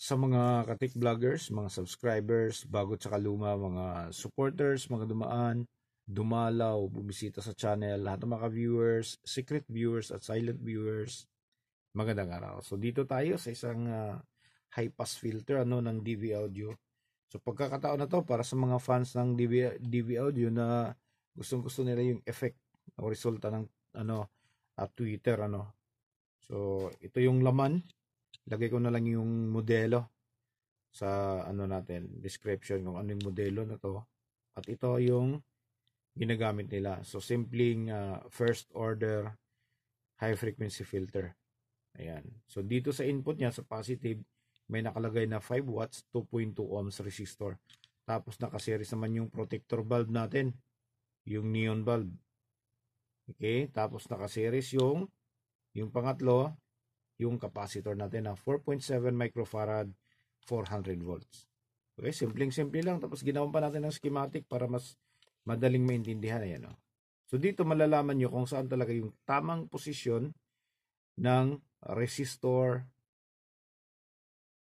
sa mga katik vloggers, mga subscribers, bago at luma, mga supporters, mga dumaan, dumalaw, bumisita sa channel, lahat ng mga viewers, secret viewers at silent viewers, magandang araw. So dito tayo sa isang high pass filter ng DV Audio. So pagkakataon na to para sa mga fans ng DV Audio na gustong-gusto nila yung effect o resulta ng Twitter So ito yung laman. Lagay ko na lang yung modelo sa natin, description kung ano yung modelo na to. At ito yung ginagamit nila. So simpleng first order high frequency filter. Ayan. So dito sa input niya sa positive may nakalagay na 5 watts 2.2 ohms resistor. Tapos nakaseries naman yung protector bulb natin, yung neon bulb. Okay? Tapos nakaseries yung pangatlo, yung capacitor natin na 4.7 microfarad 400 volts. Okay, simpleng-simple lang. Tapos ginawa pa natin ng schematic para mas madaling maintindihan. Ayan, oh. So dito malalaman nyo kung saan talaga yung tamang posisyon ng resistor,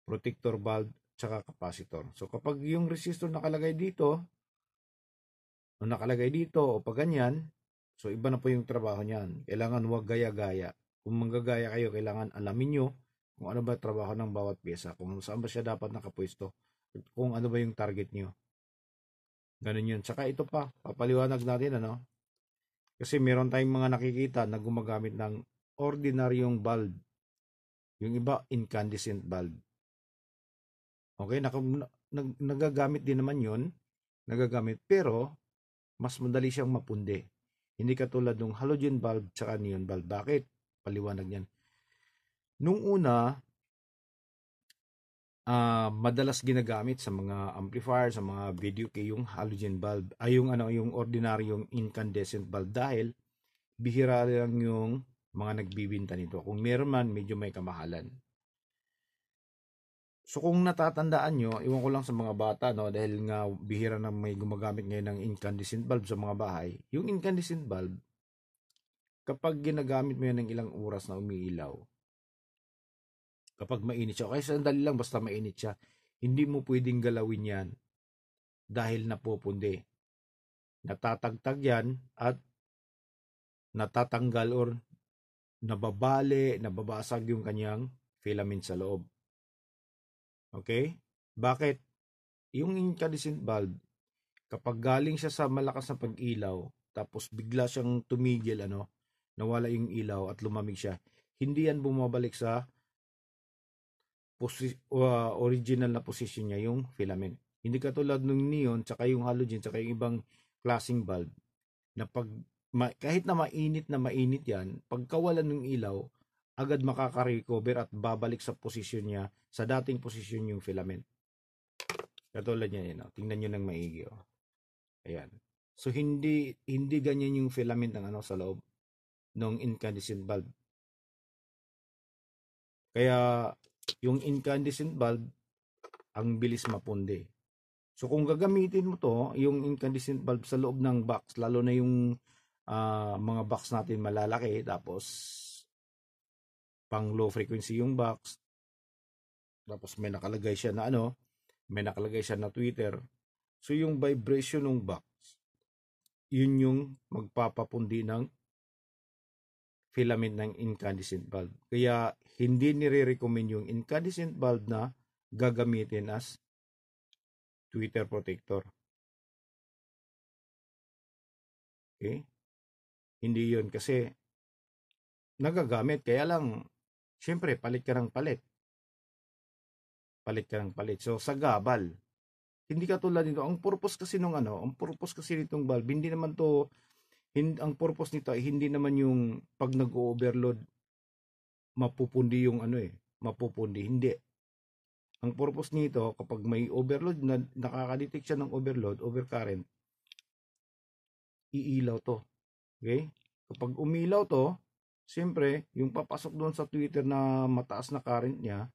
protector bulb, tsaka capacitor. So kapag yung resistor nakalagay dito, o pag ganyan, so iba na po yung trabaho niyan. Kailangan huwag gaya-gaya. Kung manggagaya kayo, kailangan alamin nyo kung ano ba trabaho ng bawat pyesa, kung saan ba siya dapat nakapwesto, kung ano ba yung target nyo. Ganun yun. Tsaka ito pa, papaliwanag natin kasi meron tayong mga nakikita na gumagamit ng ordinaryong bulb. Yung iba, incandescent bulb. Okay, nagagamit din naman yun, pero mas madali siyang mapundi. Hindi katulad ng halogen bulb tsaka neon bulb. Bakit? Paliwanag niyan. Nung una, madalas ginagamit sa mga amplifier, sa mga video kay yung halogen bulb, ay yung ordinaryong incandescent bulb dahil bihira lang yung mga nagbibinta nito. Kung meron man, medyo may kamahalan. So kung natatandaan nyo, iwan ko lang sa mga bata dahil nga bihira na may gumagamit ngayon ng incandescent bulb sa mga bahay. Yung incandescent bulb, kapag ginagamit mo yan ng ilang oras na umiilaw, kapag mainit siya, kaya sandali lang basta mainit siya, hindi mo pwedeng galawin yan dahil napupundi. Natatagtag yan at natatanggal or nababasag yung kanyang filament sa loob. Okay? Bakit? Yung incandescent bulb, kapag galing siya sa malakas na pag-ilaw, tapos bigla siyang tumigil, nawala yung ilaw at lumamig siya, hindi yan bumabalik sa original na position niya, yung filament. Hindi katulad ng neon, tsaka yung halogen, tsaka yung ibang klaseng bulb, na kahit na mainit yan, pagkawalan ng ilaw, agad makaka-recover at babalik sa posisyon niya, sa dating posisyon yung filament. Katulad niya yan, tingnan nyo ng maigi. Ayan. So hindi ganyan yung filament ng sa loob ng incandescent bulb. Kaya yung incandescent bulb ang bilis mapundi. So kung gagamitin mo to, yung incandescent bulb sa loob ng box, lalo na yung mga box natin malalaki, tapos pang low frequency yung box, tapos may nakalagay siya na Twitter. So yung vibration ng box, yun yung magpapapundi ng filament ng incandescent bulb. Kaya hindi nire-recommend yung incandescent bulb na gagamitin as Twitter protector. Okay? Hindi yun kasi nagagamit. Kaya lang, syempre, palit ka ng palit. So, sa gabal, hindi katulad nito. Ang purpose kasi nitong bulb, hindi naman to, ang purpose nito ay hindi naman yung pag nag-overload, mapupundi yung mapupundi. Hindi. Ang purpose nito, kapag may overload, nakaka-detect siya ng overcurrent, iilaw to. Okay? Kapag umilaw to, siyempre, yung papasok doon sa Twitter na mataas na current niya,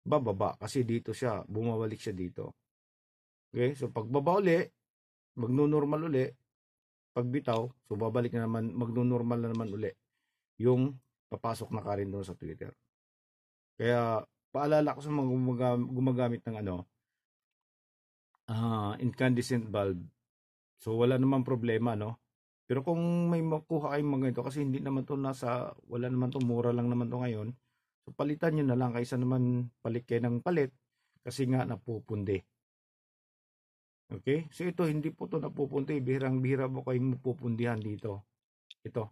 bababa kasi dito siya, bumabalik siya dito. Okay? So pagbaba uli, magno-normal uli, pagbitaw, so babalik na naman, magno-normal na naman uli yung papasok na current doon sa Twitter. Kaya paalala ko sa mga gumagamit ng incandescent bulb. So wala namang problema, no? Pero kung may makuha kayong mga ito, kasi hindi naman to wala naman to, mura lang naman to ngayon. So palitan nyo na lang kaysa naman palit kayo ng palit kasi nga napupundi. Okay? So ito, hindi po to napupundi. Bihirang-bihira po kayong mapupundihan dito. Ito.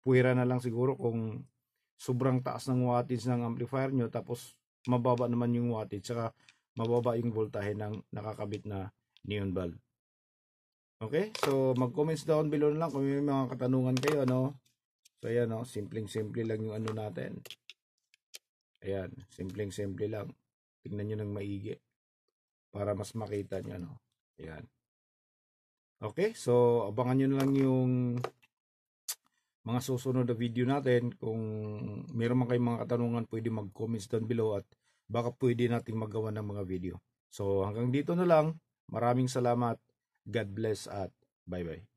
Puwera na lang siguro kung sobrang taas ng wattage ng amplifier nyo, tapos mababa naman yung wattage, saka mababa yung voltahe ng nakakabit na neon bulb. Okay, so mag-comments down below na lang kung may mga katanungan kayo, no? So ayan, no? Simpleng-simple lang yung natin. Ayan, simpleng-simple lang. Tingnan nyo ng maigi para mas makita nyo, no? Ayan. Okay, so abangan nyo na lang yung mga susunod na video natin. Kung meron man kayong mga katanungan, pwede mag-comments down below at baka pwede nating magawa ng mga video. So hanggang dito na lang. Maraming salamat. God bless at bye-bye.